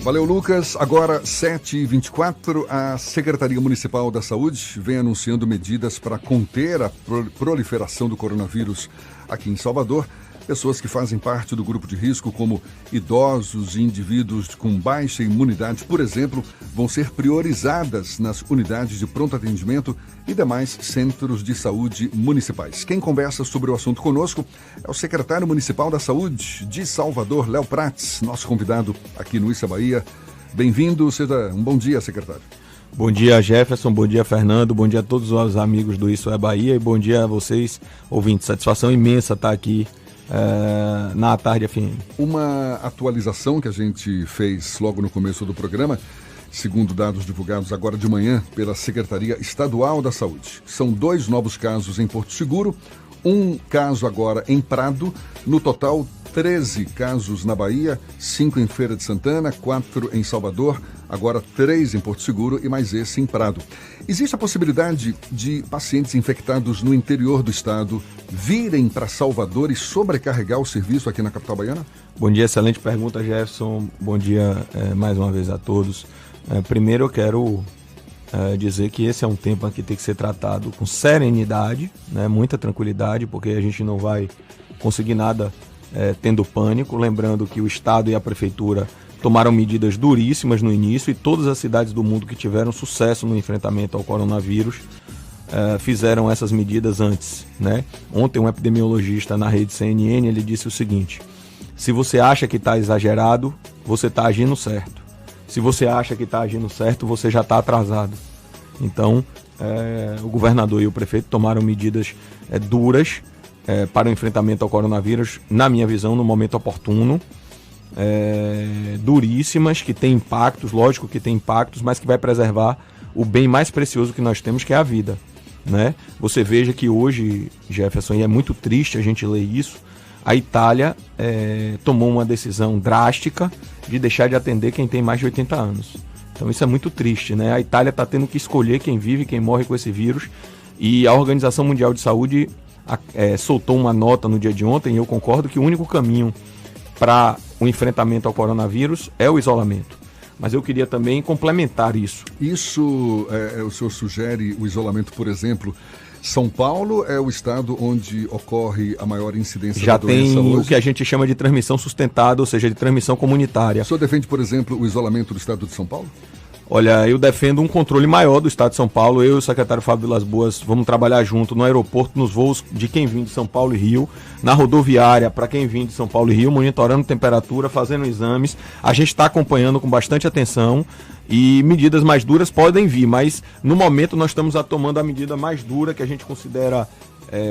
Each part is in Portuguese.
Valeu, Lucas. Agora, 7h24, a Secretaria Municipal da Saúde vem anunciando medidas para conter a proliferação do coronavírus aqui em Salvador. Pessoas que fazem parte do grupo de risco, como idosos e indivíduos com baixa imunidade, por exemplo, vão ser priorizadas nas unidades de pronto atendimento e demais centros de saúde municipais. Quem conversa sobre o assunto conosco é o secretário municipal da Saúde de Salvador, Léo Prates, nosso convidado aqui no Issa Bahia. Bem-vindo, um bom dia, secretário. Bom dia, Jefferson, bom dia, Fernando, bom dia a todos os amigos do Isso é Bahia e bom dia a vocês, ouvintes. Satisfação imensa estar aqui na Tarde FM. Uma atualização que a gente fez logo no começo do programa, segundo dados divulgados agora de manhã pela Secretaria Estadual da Saúde. São 2 novos casos em Porto Seguro, um caso agora em Prado, no total 13 casos na Bahia, 5 em Feira de Santana, 4 em Salvador, agora 3 em Porto Seguro e mais esse em Prado. Existe a possibilidade de pacientes infectados no interior do estado virem para Salvador e sobrecarregar o serviço aqui na capital baiana? Bom dia, excelente pergunta, Jefferson. Bom dia mais uma vez a todos. Primeiro eu quero dizer que esse é um tema que tem que ser tratado com serenidade, né, muita tranquilidade, porque a gente não vai conseguir nada tendo pânico. Lembrando que o Estado e a Prefeitura tomaram medidas duríssimas no início e todas as cidades do mundo que tiveram sucesso no enfrentamento ao coronavírus fizeram essas medidas antes, né? Ontem um epidemiologista na rede CNN, ele disse o seguinte: se você acha que está exagerado, você está agindo certo. Se você acha que está agindo certo, você já está atrasado. Então, o governador e o prefeito tomaram medidas duras para o enfrentamento ao coronavírus, na minha visão, no momento oportuno, duríssimas, que tem impactos, lógico que tem impactos, mas que vai preservar o bem mais precioso que nós temos, que é a vida, né? Você veja que hoje, Jefferson, e é muito triste a gente ler isso, a Itália tomou uma decisão drástica de deixar de atender quem tem mais de 80 anos. Então isso é muito triste, né? A Itália está tendo que escolher quem vive e quem morre com esse vírus, e a Organização Mundial de Saúde soltou uma nota no dia de ontem, e eu concordo que o único caminho para o enfrentamento ao coronavírus é o isolamento. Mas eu queria também complementar isso. Isso, o senhor sugere o isolamento, por exemplo. São Paulo é o estado onde ocorre a maior incidência da doença hoje? Já tem o que a gente chama de transmissão sustentada, ou seja, de transmissão comunitária. O senhor defende, por exemplo, o isolamento do estado de São Paulo? Olha, eu defendo um controle maior do estado de São Paulo. Eu e o secretário Fábio Vilas Boas vamos trabalhar junto no aeroporto, nos voos de quem vem de São Paulo e Rio, na rodoviária para quem vem de São Paulo e Rio, monitorando temperatura, fazendo exames. A gente está acompanhando com bastante atenção e medidas mais duras podem vir, mas no momento nós estamos tomando a medida mais dura que a gente considera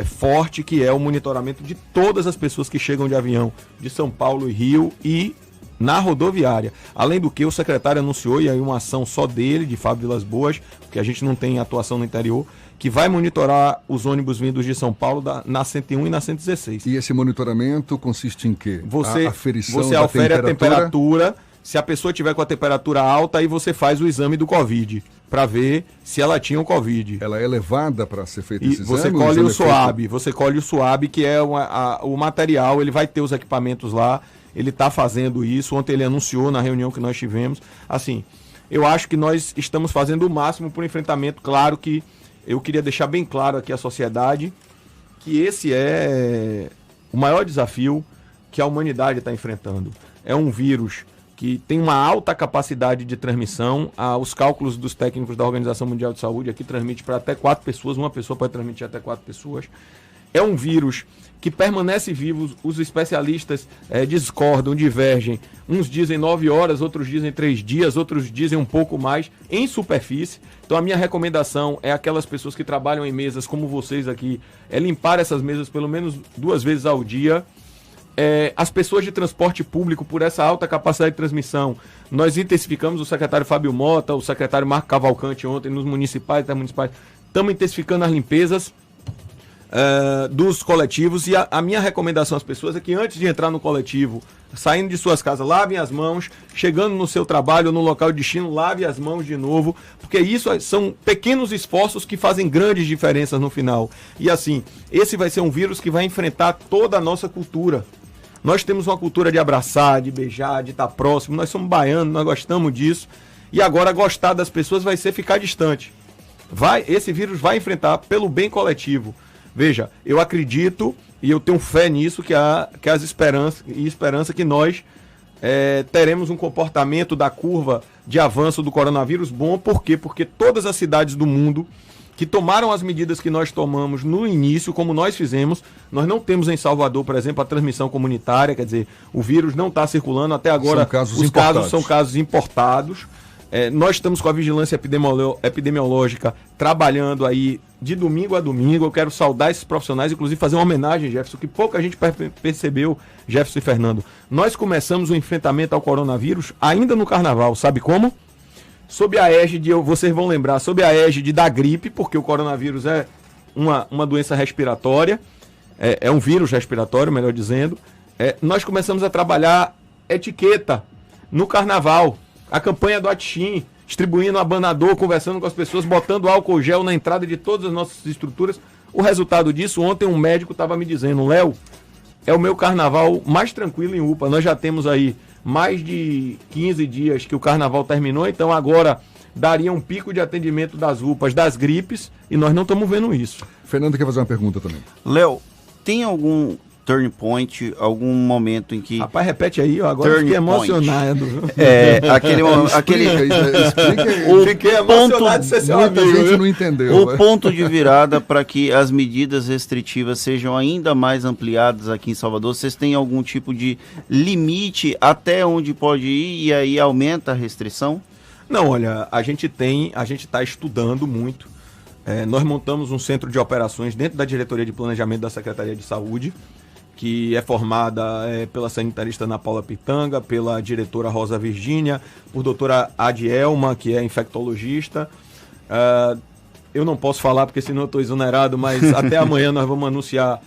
forte, que é o monitoramento de todas as pessoas que chegam de avião de São Paulo e Rio e na rodoviária. Além do que, o secretário anunciou, e aí uma ação só dele, de Fábio Vilas Boas, porque a gente não tem atuação no interior, que vai monitorar os ônibus vindos de São Paulo na 101 e na 116. E esse monitoramento consiste em quê? Você aferição afere a temperatura. Se a pessoa tiver com a temperatura alta, aí você faz o exame do Covid, para ver se ela tinha o Covid. Ela é levada para ser feito esse exame? Você colhe o SWAB, você colhe o SWAB, que é o material, ele vai ter os equipamentos lá. Ele está fazendo isso. Ontem ele anunciou na reunião que nós tivemos. Assim, eu acho que nós estamos fazendo o máximo para o enfrentamento. Claro que eu queria deixar bem claro aqui à sociedade que esse é o maior desafio que a humanidade está enfrentando. É um vírus que tem uma alta capacidade de transmissão. Os cálculos dos técnicos da Organização Mundial de Saúde aqui transmite para até 4 pessoas. Uma pessoa pode transmitir até 4 pessoas. É um vírus que permanece vivo. Os especialistas discordam, divergem. Uns dizem 9 horas, outros dizem 3 dias, outros dizem um pouco mais em superfície. Então a minha recomendação é aquelas pessoas que trabalham em mesas como vocês aqui, limpar essas mesas pelo menos 2 vezes ao dia. As pessoas de transporte público, por essa alta capacidade de transmissão, nós intensificamos, o secretário Fábio Mota, o secretário Marco Cavalcante ontem, nos municipais, estamos intensificando as limpezas dos coletivos, e a minha recomendação às pessoas é que antes de entrar no coletivo, saindo de suas casas, lavem as mãos, chegando no seu trabalho, no local de destino, lave as mãos de novo, porque isso são pequenos esforços que fazem grandes diferenças no final. E assim, esse vai ser um vírus que vai enfrentar toda a nossa cultura. Nós temos uma cultura de abraçar, de beijar, de estar próximo. Nós somos baianos, nós gostamos disso. E agora gostar das pessoas vai ser ficar distante. Esse vírus vai enfrentar pelo bem coletivo. Veja, eu acredito e eu tenho fé nisso que as esperança que nós teremos um comportamento da curva de avanço do coronavírus bom. Por quê? Porque todas as cidades do mundo que tomaram as medidas que nós tomamos no início, como nós fizemos, nós não temos em Salvador, por exemplo, a transmissão comunitária, quer dizer, o vírus não está circulando, até agora os casos são casos importados. Nós estamos com a vigilância epidemiológica trabalhando aí de domingo a domingo. Eu quero saudar esses profissionais, inclusive fazer uma homenagem, Jefferson, que pouca gente percebeu, Jefferson e Fernando. Nós começamos o enfrentamento ao coronavírus ainda no carnaval, sabe como? Sob a égide, vocês vão lembrar, sob a égide da gripe, porque o coronavírus é uma doença respiratória, é um vírus respiratório, melhor dizendo. Nós começamos a trabalhar etiqueta no carnaval, a campanha do Atchim, distribuindo abanador, conversando com as pessoas, botando álcool gel na entrada de todas as nossas estruturas. O resultado disso, ontem um médico estava me dizendo, Léo, é o meu carnaval mais tranquilo em UPA, nós já temos aí mais de 15 dias que o carnaval terminou, então agora daria um pico de atendimento das UPAs, das gripes, e nós não estamos vendo isso. Fernando quer fazer uma pergunta também. Léo, tem algum turn point, algum momento em que... Rapaz, repete aí, agora fiquei emocionado. Fiquei emocionado de ser seu amigo. Muita gente não entendeu. O ponto de virada para que as medidas restritivas sejam ainda mais ampliadas aqui em Salvador, vocês têm algum tipo de limite até onde pode ir e aí aumenta a restrição? Não, olha, a gente está estudando muito. Nós montamos um centro de operações dentro da Diretoria de Planejamento da Secretaria de Saúde, que é formada pela sanitarista Ana Paula Pitanga, pela diretora Rosa Virgínia, por doutora Adielma, que é infectologista. Eu não posso falar porque senão eu estou exonerado, mas até amanhã nós vamos anunciar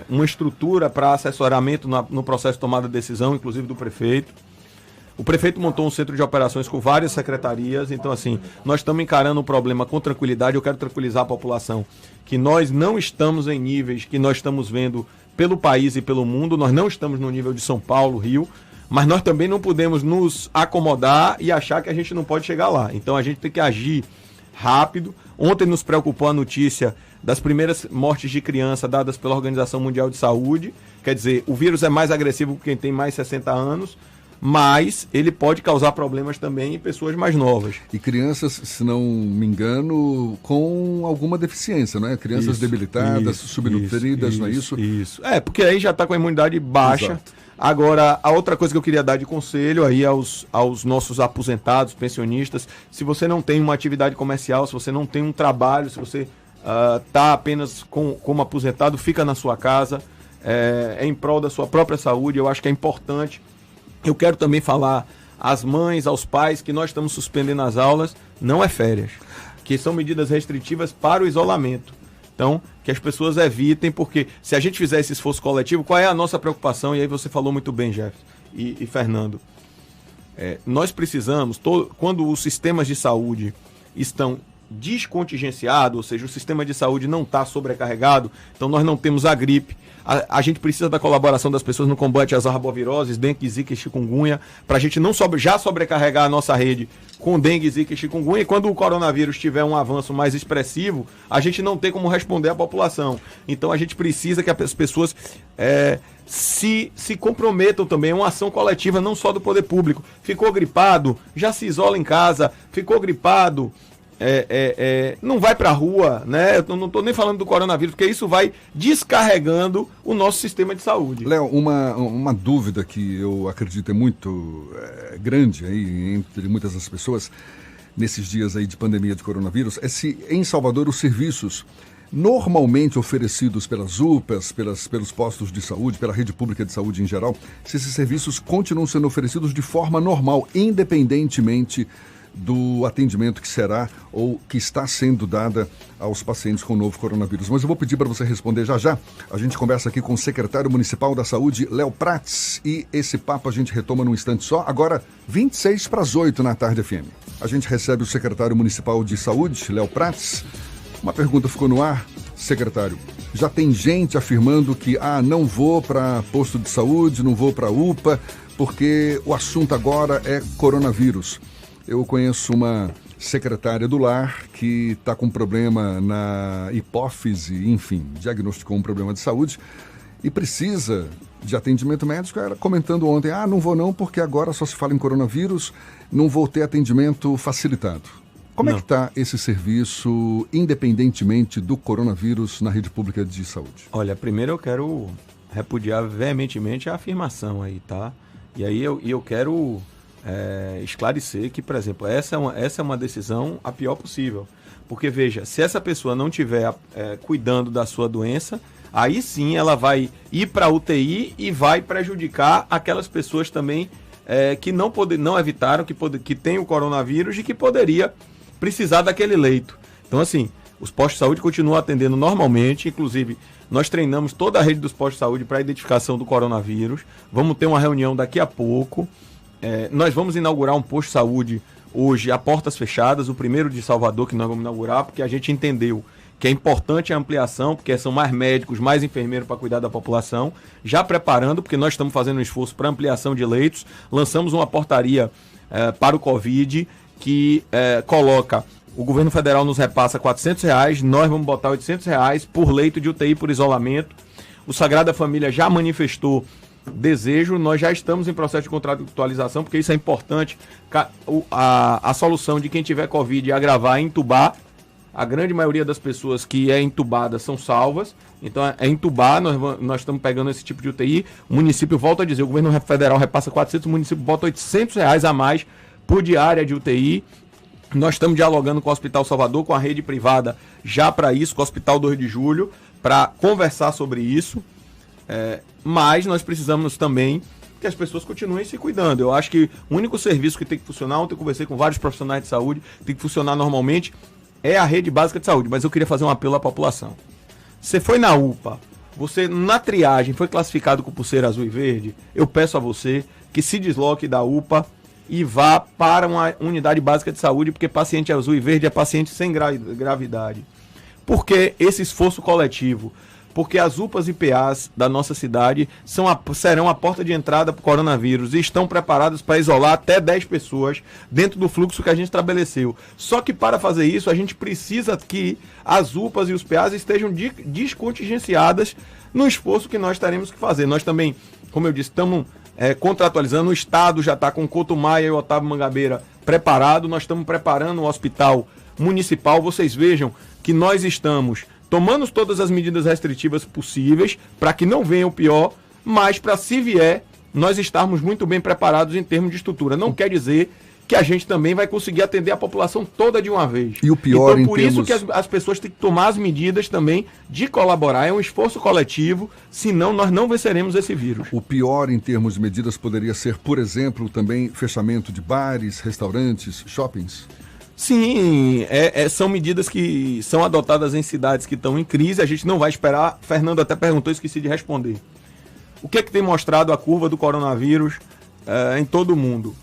uma estrutura para assessoramento no processo de tomada de decisão, inclusive do prefeito. O prefeito montou um centro de operações com várias secretarias, então assim, nós estamos encarando o problema com tranquilidade. Eu quero tranquilizar a população que nós não estamos em níveis que nós estamos vendo pelo país e pelo mundo, nós não estamos no nível de São Paulo, Rio, mas nós também não podemos nos acomodar e achar que a gente não pode chegar lá. Então a gente tem que agir rápido. Ontem nos preocupou a notícia das primeiras mortes de criança dadas pela Organização Mundial de Saúde, quer dizer, o vírus é mais agressivo com quem tem mais de 60 anos, mas ele pode causar problemas também em pessoas mais novas. E crianças, se não me engano, com alguma deficiência, não é? Crianças debilitadas, subnutridas, não é isso? Isso. Porque aí já está com a imunidade baixa. Exato. Agora, a outra coisa que eu queria dar de conselho aí aos nossos aposentados, pensionistas, se você não tem uma atividade comercial, se você não tem um trabalho, se você está apenas como aposentado, fica na sua casa, em prol da sua própria saúde. Eu acho que é importante. Eu quero também falar às mães, aos pais, que nós estamos suspendendo as aulas, não é férias, que são medidas restritivas para o isolamento. Então, que as pessoas evitem, porque se a gente fizer esse esforço coletivo, qual é a nossa preocupação? E aí você falou muito bem, Jeff e Fernando. Nós precisamos, quando os sistemas de saúde estão descontingenciados, ou seja, o sistema de saúde não está sobrecarregado, então nós não temos a gripe. A gente precisa da colaboração das pessoas no combate às arboviroses, dengue, zika e chikungunya, para a gente não já sobrecarregar a nossa rede com dengue, zika e chikungunya, e quando o coronavírus tiver um avanço mais expressivo, a gente não tem como responder à população. Então a gente precisa que as pessoas se comprometam também, é uma ação coletiva, não só do poder público. Ficou gripado, já se isola em casa, ficou gripado, não vai para a rua, né? Eu não estou nem falando do coronavírus, porque isso vai descarregando o nosso sistema de saúde. Léo, uma dúvida que eu acredito é muito grande aí entre muitas das pessoas nesses dias aí de pandemia de coronavírus é se em Salvador os serviços normalmente oferecidos pelas UPAs, pelos postos de saúde, pela rede pública de saúde em geral, se esses serviços continuam sendo oferecidos de forma normal, independentemente do atendimento que será ou que está sendo dada aos pacientes com o novo coronavírus. Mas eu vou pedir para você responder já já. A gente conversa aqui com o secretário municipal da Saúde, Léo Prats, e esse papo a gente retoma num instante só, agora 7:26 na Tarde FM. A gente recebe o secretário municipal de Saúde, Léo Prats. Uma pergunta ficou no ar. secretário, já tem gente afirmando que não vou para posto de saúde, não vou para UPA, porque o assunto agora é coronavírus. Eu conheço uma secretária do lar que está com problema na hipófise, enfim, diagnosticou um problema de saúde e precisa de atendimento médico. Ela comentando ontem, não vou não, porque agora só se fala em coronavírus, não vou ter atendimento facilitado. Como é que está esse serviço, independentemente do coronavírus, na rede pública de saúde? Olha, primeiro eu quero repudiar veementemente a afirmação aí, tá? E aí eu quero esclarecer que, por exemplo, essa é uma decisão a pior possível. Porque, veja, se essa pessoa não estiver cuidando da sua doença, aí sim ela vai ir para a UTI e vai prejudicar aquelas pessoas também que não evitaram, que tem o coronavírus e que poderia precisar daquele leito. Então, assim, os postos de saúde continuam atendendo normalmente, inclusive nós treinamos toda a rede dos postos de saúde para a identificação do coronavírus. Vamos ter uma reunião daqui a pouco. Nós vamos inaugurar um posto de saúde hoje a portas fechadas, o primeiro de Salvador que nós vamos inaugurar, porque a gente entendeu que é importante a ampliação, porque são mais médicos, mais enfermeiros para cuidar da população, já preparando, porque nós estamos fazendo um esforço para ampliação de leitos, lançamos uma portaria para o Covid, que coloca, o governo federal nos repassa R$400, nós vamos botar R$800 por leito de UTI por isolamento. O Sagrada Família já manifestou desejo, nós já estamos em processo de contratualização, porque isso é importante, a solução de quem tiver Covid e agravar é entubar. A grande maioria das pessoas que é entubada são salvas, então é entubar, nós estamos pegando esse tipo de UTI. O município, volta a dizer, o governo federal repassa 400, o município bota R$800 a mais por diária de UTI. Nós estamos dialogando com o Hospital Salvador, com a rede privada, já para isso, com o Hospital 2 de Julho, para conversar sobre isso. Mas nós precisamos também que as pessoas continuem se cuidando. Eu acho que o único serviço que tem que funcionar, ontem eu conversei com vários profissionais de saúde, tem que funcionar normalmente, é a rede básica de saúde. Mas eu queria fazer um apelo à população. Você foi na UPA, você na triagem foi classificado com pulseira azul e verde, eu peço a você que se desloque da UPA e vá para uma unidade básica de saúde, porque paciente azul e verde é paciente sem gravidade. Por que esse esforço coletivo? Porque as UPAs e PAs da nossa cidade serão a porta de entrada para o coronavírus e estão preparadas para isolar até 10 pessoas dentro do fluxo que a gente estabeleceu. Só que para fazer isso, a gente precisa que as UPAs e os PAs estejam descontingenciadas no esforço que nós teremos que fazer. Nós também, como eu disse, estamos contratualizando, o Estado já está com o Couto Maia e o Otávio Mangabeira preparado, nós estamos preparando o hospital municipal. Vocês vejam que nós estamos tomando todas as medidas restritivas possíveis para que não venha o pior, mas para, se vier, nós estarmos muito bem preparados em termos de estrutura. Não quer dizer que a gente também vai conseguir atender a população toda de uma vez. E o pior, então, por isso que as pessoas têm que tomar as medidas também de colaborar. É um esforço coletivo, senão nós não venceremos esse vírus. O pior em termos de medidas poderia ser, por exemplo, também fechamento de bares, restaurantes, shoppings? Sim, são medidas que são adotadas em cidades que estão em crise. A gente não vai esperar. Fernando até perguntou, esqueci de responder. O que é que tem mostrado a curva do coronavírus em todo o mundo?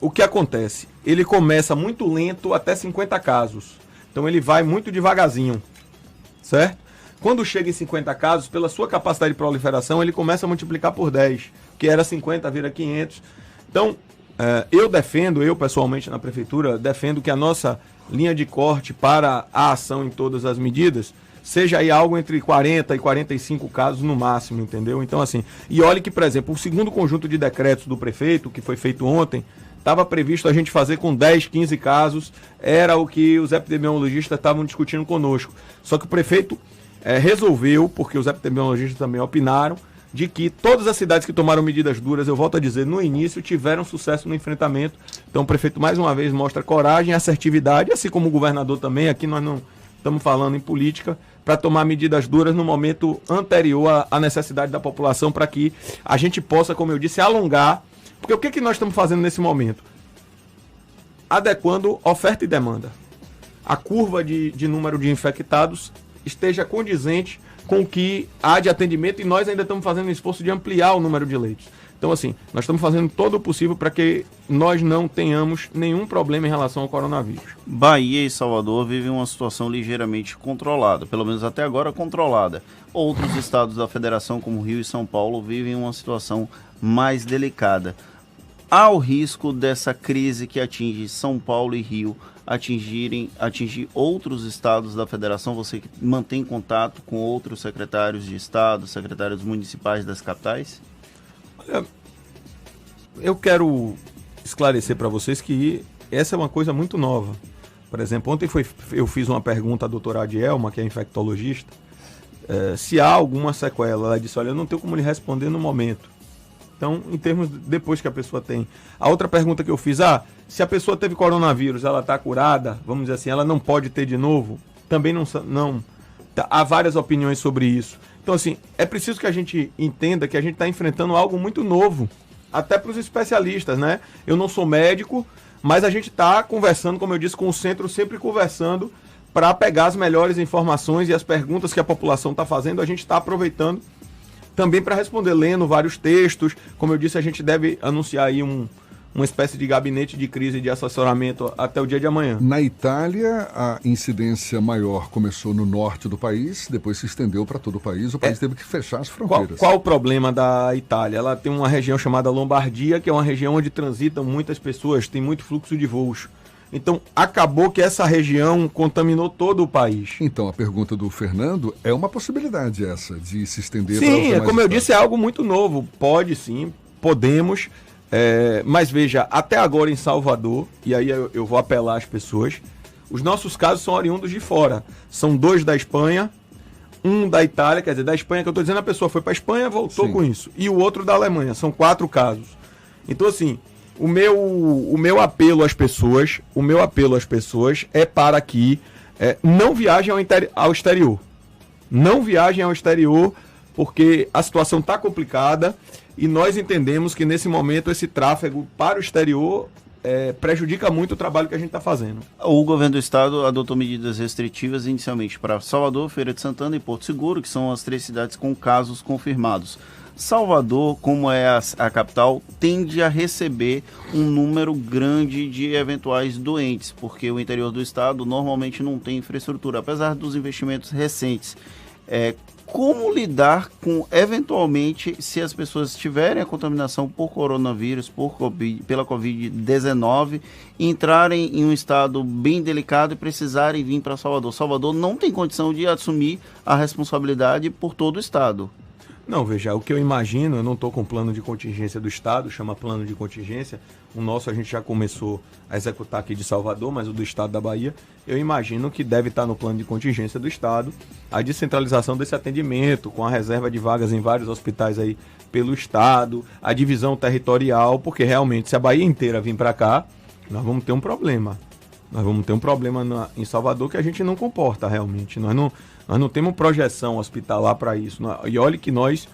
O que acontece? Ele começa muito lento até 50 casos. Então ele vai muito devagarzinho, certo? Quando chega em 50 casos, pela sua capacidade de proliferação, ele começa a multiplicar por 10, que era 50, vira 500. Então, eu pessoalmente na prefeitura, defendo que a nossa linha de corte para a ação em todas as medidas seja aí algo entre 40 e 45 casos no máximo, entendeu? Então, assim, e olhe que, por exemplo, o segundo conjunto de decretos do prefeito, que foi feito ontem, estava previsto a gente fazer com 10, 15 casos, era o que os epidemiologistas estavam discutindo conosco. Só que o prefeito resolveu, porque os epidemiologistas também opinaram, de que todas as cidades que tomaram medidas duras, eu volto a dizer, no início tiveram sucesso no enfrentamento. Então o prefeito mais uma vez mostra coragem e assertividade, assim como o governador também. Aqui nós não estamos falando em política, para tomar medidas duras no momento anterior à necessidade da população, para que a gente possa, como eu disse, alongar. Porque o que nós estamos fazendo nesse momento? Adequando oferta e demanda. A curva de número de infectados esteja condizente com o que há de atendimento, e nós ainda estamos fazendo um esforço de ampliar o número de leitos. Então, assim, nós estamos fazendo todo o possível para que nós não tenhamos nenhum problema em relação ao coronavírus. Bahia e Salvador vivem uma situação ligeiramente controlada, pelo menos até agora controlada. Outros estados da federação, como Rio e São Paulo, vivem uma situação mais delicada. Há o risco dessa crise que atinge São Paulo e Rio atingir outros estados da federação? Você mantém contato com outros secretários de estado, secretários municipais das capitais? Olha, eu quero esclarecer para vocês que essa é uma coisa muito nova. Por exemplo, ontem eu fiz uma pergunta à doutora Adielma, que é infectologista, se há alguma sequela. Ela disse, olha, eu não tenho como lhe responder no momento. Então, em termos depois que a pessoa tem. A outra pergunta que eu fiz, se a pessoa teve coronavírus, ela está curada, vamos dizer assim, ela não pode ter de novo? Também não há várias opiniões sobre isso. Então, assim, é preciso que a gente entenda que a gente está enfrentando algo muito novo, até para os especialistas, né? Eu não sou médico, mas a gente está conversando, como eu disse, com o centro, sempre conversando para pegar as melhores informações e as perguntas que a população está fazendo, a gente está aproveitando também para responder, lendo vários textos. Como eu disse, a gente deve anunciar aí uma espécie de gabinete de crise e de assessoramento até o dia de amanhã. Na Itália, a incidência maior começou no norte do país, depois se estendeu para todo o país. O país teve que fechar as fronteiras. Qual o problema da Itália? Ela tem uma região chamada Lombardia, que é uma região onde transitam muitas pessoas, tem muito fluxo de voos. Então, acabou que essa região contaminou todo o país. Então, a pergunta do Fernando é uma possibilidade essa, de se estender para Sim, como eu disse, é algo muito novo. Pode sim, podemos. Mas veja, até agora em Salvador, e aí eu vou apelar às pessoas, os nossos casos são oriundos de fora. São 2 da Espanha, 1 da Itália, quer dizer, da Espanha, que eu estou dizendo, a pessoa foi para a Espanha, voltou com isso. E o outro da Alemanha, são 4 casos. Então, assim, o meu apelo às pessoas é para que não viajem ao exterior. Não viajem ao exterior, porque a situação está complicada e nós entendemos que nesse momento esse tráfego para o exterior prejudica muito o trabalho que a gente está fazendo. O governo do estado adotou medidas restritivas inicialmente para Salvador, Feira de Santana e Porto Seguro, que são as 3 cidades com casos confirmados. Salvador, como é a capital, tende a receber um número grande de eventuais doentes, porque o interior do estado normalmente não tem infraestrutura, apesar dos investimentos recentes. Como lidar com, eventualmente, se as pessoas tiverem a contaminação por coronavírus, pela Covid-19, entrarem em um estado bem delicado e precisarem vir para Salvador? Salvador não tem condição de assumir a responsabilidade por todo o estado. Não, veja, o que eu imagino, eu não estou com plano de contingência do estado, chama plano de contingência. O nosso a gente já começou a executar aqui de Salvador, mas o do estado da Bahia, eu imagino que deve estar no plano de contingência do estado a descentralização desse atendimento, com a reserva de vagas em vários hospitais aí pelo estado, a divisão territorial, porque realmente se a Bahia inteira vir para cá, nós vamos ter um problema. Nós vamos ter um problema em Salvador que a gente não comporta realmente. Nós não temos projeção hospitalar para isso. E olhe que nós,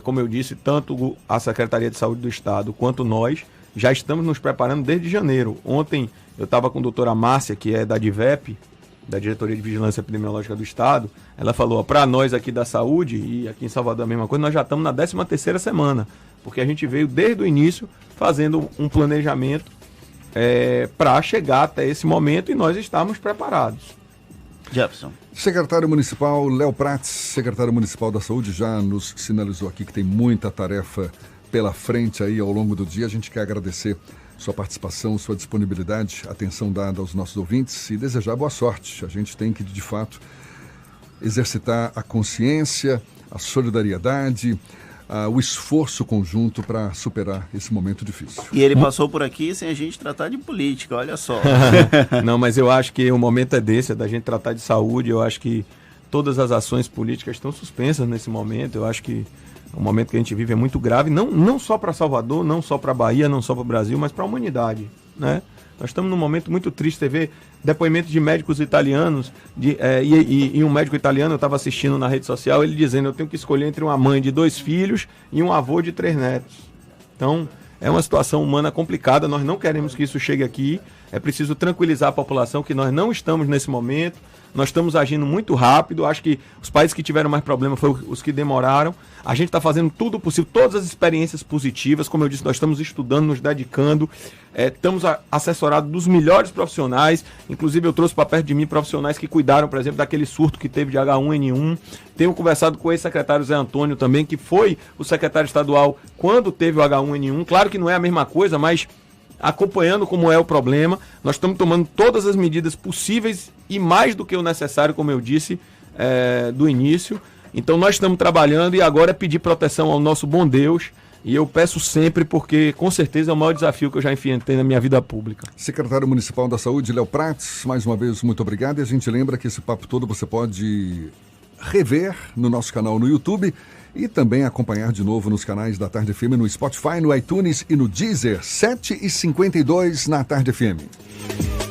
como eu disse, tanto a Secretaria de Saúde do Estado quanto nós, já estamos nos preparando desde janeiro. Ontem eu estava com a doutora Márcia, que é da DIVEP, da Diretoria de Vigilância Epidemiológica do Estado. Ela falou, para nós aqui da saúde, e aqui em Salvador a mesma coisa, nós já estamos na 13ª semana, porque a gente veio desde o início fazendo um planejamento para chegar até esse momento e nós estamos preparados. Jefferson. Secretário Municipal Léo Prates, secretário Municipal da Saúde, já nos sinalizou aqui que tem muita tarefa pela frente aí ao longo do dia. A gente quer agradecer sua participação, sua disponibilidade, atenção dada aos nossos ouvintes e desejar boa sorte. A gente tem que, de fato, exercitar a consciência, a solidariedade, o esforço conjunto para superar esse momento difícil. E ele passou por aqui sem a gente tratar de política, olha só. Não, mas eu acho que o momento é desse, é da gente tratar de saúde. Eu acho que todas as ações políticas estão suspensas nesse momento. Eu acho que o momento que a gente vive é muito grave, não só para Salvador, não só para a Bahia, não só para o Brasil, mas para a humanidade, né? Nós estamos num momento muito triste. Você vê depoimentos de médicos italianos, e um médico italiano, eu estava assistindo na rede social, ele dizendo, eu tenho que escolher entre uma mãe de 2 filhos e um avô de 3 netos. Então, é uma situação humana complicada, nós não queremos que isso chegue aqui, é preciso tranquilizar a população que nós não estamos nesse momento, nós estamos agindo muito rápido. Acho que os países que tiveram mais problema foram os que demoraram. A gente está fazendo tudo o possível, todas as experiências positivas. Como eu disse, nós estamos estudando, nos dedicando, estamos assessorados dos melhores profissionais. Inclusive, eu trouxe para perto de mim profissionais que cuidaram, por exemplo, daquele surto que teve de H1N1. Tenho conversado com o ex-secretário Zé Antônio também, que foi o secretário estadual quando teve o H1N1. Claro que não é a mesma coisa, mas acompanhando como é o problema. Nós estamos tomando todas as medidas possíveis e mais do que o necessário, como eu disse, do início. Então nós estamos trabalhando e agora é pedir proteção ao nosso bom Deus. E eu peço sempre, porque com certeza é o maior desafio que eu já enfrentei na minha vida pública. Secretário Municipal da Saúde, Léo Prates, mais uma vez, muito obrigado. E a gente lembra que esse papo todo você pode rever no nosso canal no YouTube e também acompanhar de novo nos canais da Tarde FM, no Spotify, no iTunes e no Deezer, 7h52 na Tarde FM.